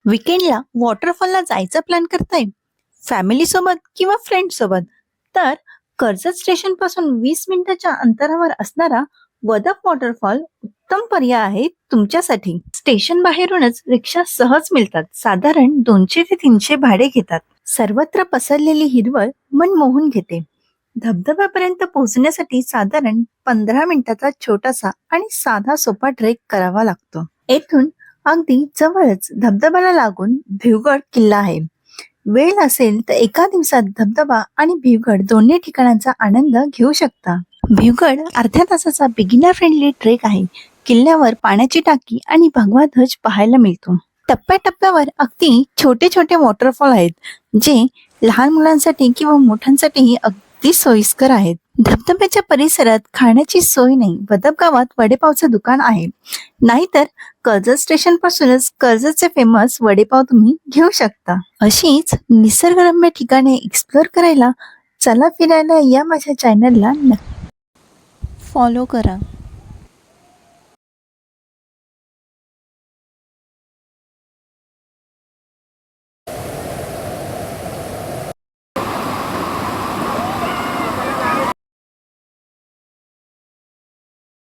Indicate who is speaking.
Speaker 1: विकेंडला वॉटरफॉलला जायचा प्लॅन करताय? फॅमिली सोबत किंवा फ्रेंड सोबत? तर कर्जत स्टेशन पासून 20 मिनिटाच्या अंतरावर असणारा वदप वॉटरफॉल उत्तम पर्याय आहे तुमच्यासाठी. स्टेशन बाहेरूनच रिक्षा सहज मिळतात. साधारण 200 ते 300 भाडे घेतात. सर्वत्र पसरलेली हिरवळ मन मोहून घेते. धबधब्यापर्यंत पोहोचण्यासाठी साधारण 15 मिनिटाचा छोटासा आणि साधा सोपा ट्रेक करावा लागतो. येथून अगदी जवळच धबधब्याला लागून भिवगड किल्ला आहे. वेळ असेल तर एका दिवसात धबधबा आणि भिवगड दोन्ही ठिकाणांचा आनंद घेऊ शकता. भिवगड अर्ध्या तासाचा बिगिनर फ्रेंडली ट्रेक आहे. किल्ल्यावर पाण्याची टाकी आणि भगवा ध्वज पाहायला मिळतो. टप्प्याटप्प्यावर अगदी छोटे छोटे वॉटरफॉल आहेत, जे लहान मुलांसाठी किंवा मोठ्यांसाठीही अगदी सोयीस्कर आहेत. धबधब्याच्या परिसरात खाण्याची सोय नाही. वदप गावात वडेपावचं दुकान आहे. नाहीतर कर्जत स्टेशन पासूनच कर्जतचे फेमस वडेपाव तुम्ही घेऊ शकता. अशीच निसर्गरम्य ठिकाणे एक्सप्लोर करायला चला फिरायला या माझ्या चॅनलला फॉलो करा.